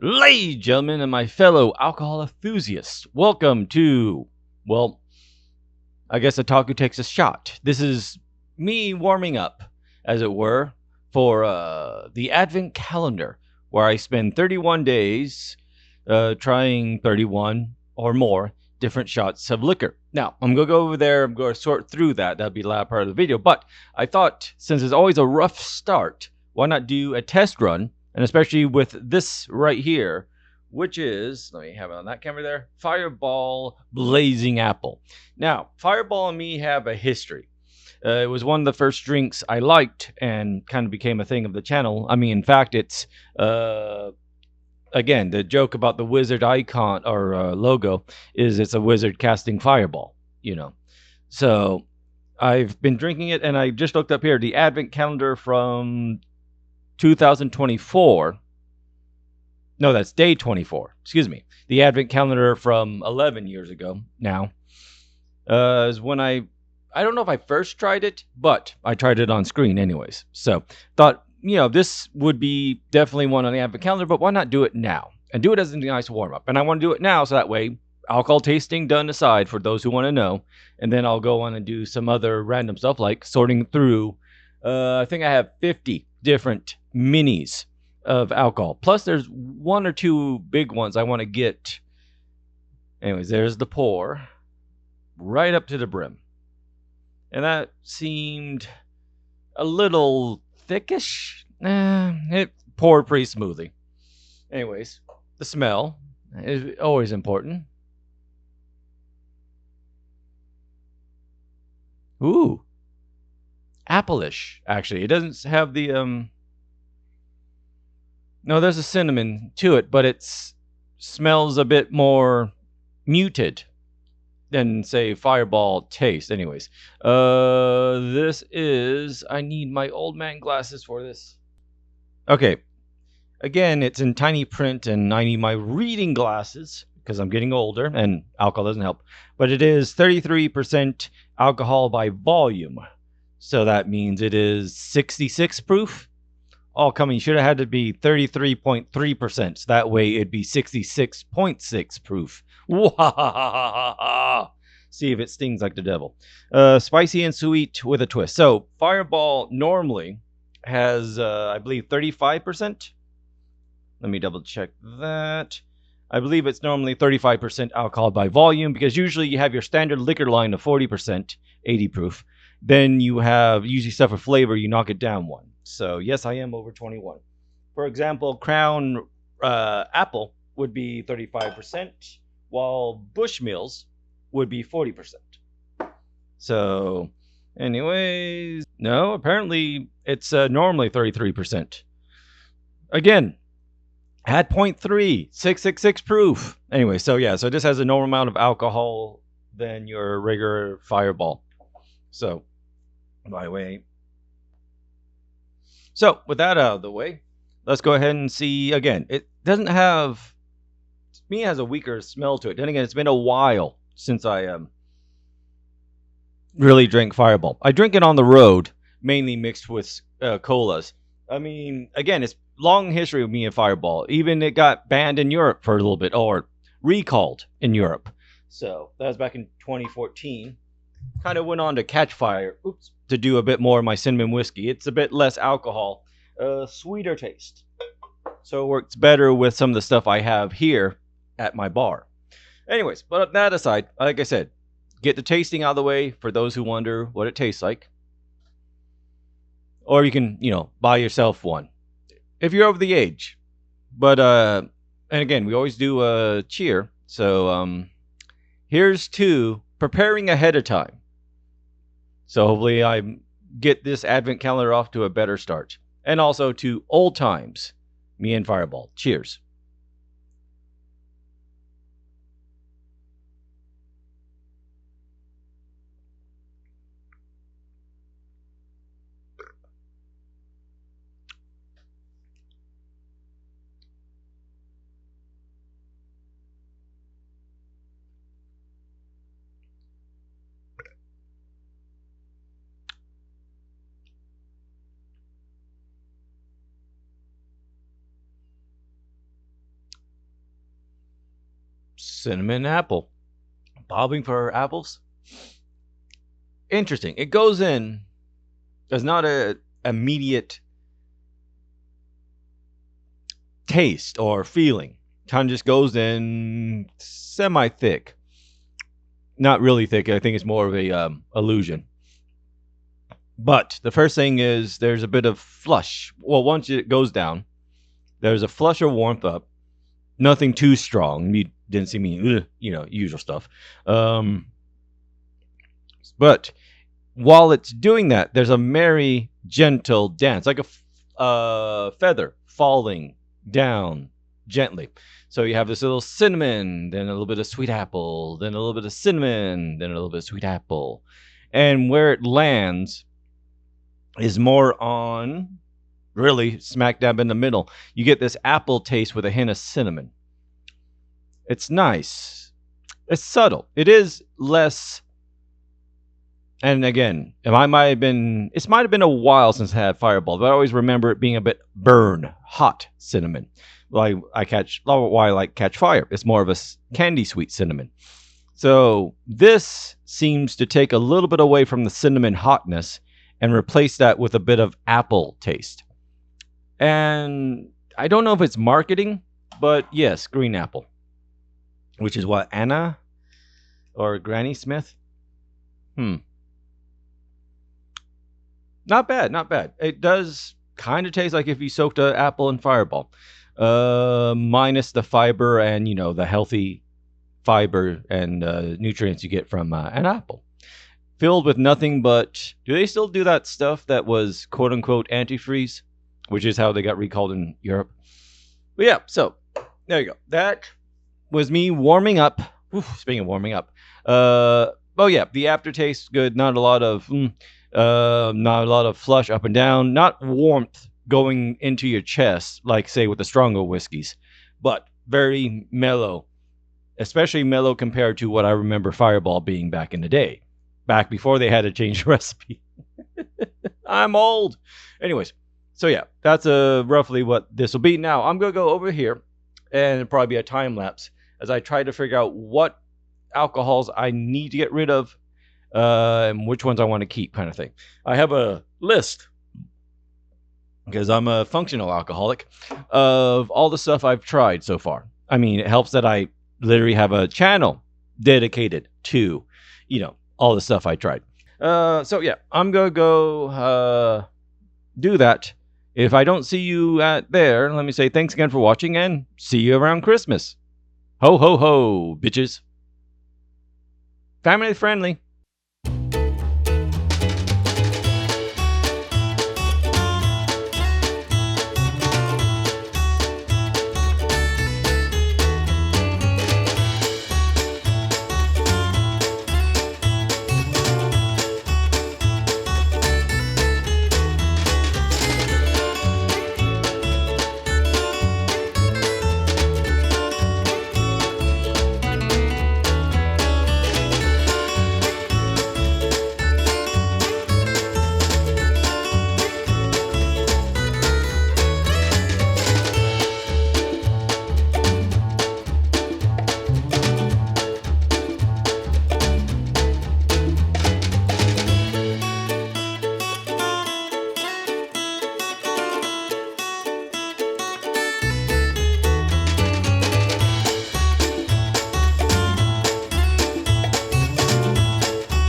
Ladies and gentlemen, and my fellow alcohol enthusiasts, welcome to, well, I guess Otaku takes a shot. This is me warming up, as it were, for the Advent calendar, where I spend 31 days trying 31 or more different shots of liquor. Now, I'm going to go over there, I'm going to sort through that. That'll be the last part of the video. But I thought, since it's always a rough start, why not do a test run? And especially with this right here, which is, let me have it on that camera there, Fireball Blazing Apple. Now, Fireball and me have a history. It was one of the first drinks I liked and kind of became a thing of the channel. I mean, in fact, it's again, the joke about the wizard icon or logo is it's a wizard casting fireball, you know. So I've been drinking it, and I just looked up here the advent calendar from 2024. No, that's day 24. Excuse me. The advent calendar from 11 years ago now is when I don't know if I first tried it, but I tried it on screen anyways. So thought, this would be definitely one on the advent calendar, but why not do it now? And do it as a nice warm up. And I want to do it now so that way, alcohol tasting done aside for those who want to know. And then I'll go on and do some other random stuff like sorting through. I think I have 50 different minis of alcohol. Plus, there's one or two big ones I want to get. Anyways, there's the pour right up to the brim. And that seemed a little thickish. It poured pretty smoothly. Anyways, the smell is always important. Ooh, apple-ish. Actually, it doesn't have the No, there's a cinnamon to it, but it smells a bit more muted than say Fireball taste. Anyways, this is. I need my old man glasses for this. Okay, again, it's in tiny print, and I need my reading glasses because I'm getting older, and alcohol doesn't help. But it is 33% alcohol by volume, so that means it is 66 proof. All coming should have had to be 33.3%. So that way it'd be 66.6 proof. See if it stings like the devil. Spicy and sweet with a twist. So Fireball normally has, I believe, 35%. Let me double check that. I believe it's normally 35% alcohol by volume because usually you have your standard liquor line of 40%, 80 proof. Then you have usually stuff with flavor, you knock it down one. So yes, I am over 21. For example, Crown Apple would be 35%, while Bushmills would be 40%. So, anyways, no, apparently it's normally 33%. Again, had 0.3, 666 proof. Anyway, so yeah, so this has a normal amount of alcohol than your regular Fireball. So, by the way. So, with that out of the way, let's go ahead and see again. It doesn't have, to me, it has a weaker smell to it. Then again, it's been a while since I really drank Fireball. I drink it on the road, mainly mixed with colas. I mean, again, it's long history of me and Fireball. Even it got banned in Europe for a little bit, or recalled in Europe. So that was back in 2014. Kind of went on to catch fire. To do a bit more of my cinnamon whiskey. It's a bit less alcohol, sweeter taste. So it works better with some of the stuff I have here at my bar. Anyways, but that aside, like I said, get the tasting out of the way for those who wonder what it tastes like. Or you can, buy yourself one if you're over the age. But and again, we always do a cheer. So here's to preparing ahead of time. So hopefully I get this advent calendar off to a better start. And also to old times, me and Fireball. Cheers. cinnamon apple. Bobbing for apples. Interesting. It goes in. There's not a immediate taste or feeling. Kind of just goes in semi-thick. Not really thick. I think it's more of a illusion. But the first thing is there's a bit of flush. Well, once it goes down, there's a flush or warmth up. Nothing too strong. You didn't see me, usual stuff. But while it's doing that, there's a merry, gentle dance, like a feather falling down gently. So you have this little cinnamon, then a little bit of sweet apple, then a little bit of cinnamon, then a little bit of sweet apple. And where it lands is more on, really, smack dab in the middle. You get this apple taste with a hint of cinnamon. It's nice. It's subtle. It is less. And again, it might have been a while since I had Fireball, but I always remember it being a bit hot cinnamon. Why I catch fire. It's more of a candy sweet cinnamon. So this seems to take a little bit away from the cinnamon hotness and replace that with a bit of apple taste. And I don't know if it's marketing, but yes, green apple, which is what, Anna or Granny Smith? Not bad, not bad. It does kind of taste like if you soaked an apple in Fireball. Minus the fiber and, the healthy fiber and nutrients you get from an apple. Filled with nothing but... Do they still do that stuff that was quote-unquote antifreeze? Which is how they got recalled in Europe. But yeah, so there you go. That was me warming up. Speaking of warming up. The aftertaste good. Not a lot of flush up and down. Not warmth going into your chest, like, say, with the stronger whiskeys. But very mellow. Especially mellow compared to what I remember Fireball being back in the day. Back before they had to change the recipe. I'm old. Anyways, so yeah, that's roughly what this will be. Now, I'm going to go over here, and it'll probably be a time lapse, as I try to figure out what alcohols I need to get rid of, and which ones I want to keep, kind of thing. I have a list, because I'm a functional alcoholic, of all the stuff I've tried so far. I mean, it helps that I literally have a channel dedicated to, all the stuff I tried. So yeah, I'm going to go do that. If I don't see you at there, let me say thanks again for watching, and see you around Christmas. Ho, ho, ho, bitches. Family friendly.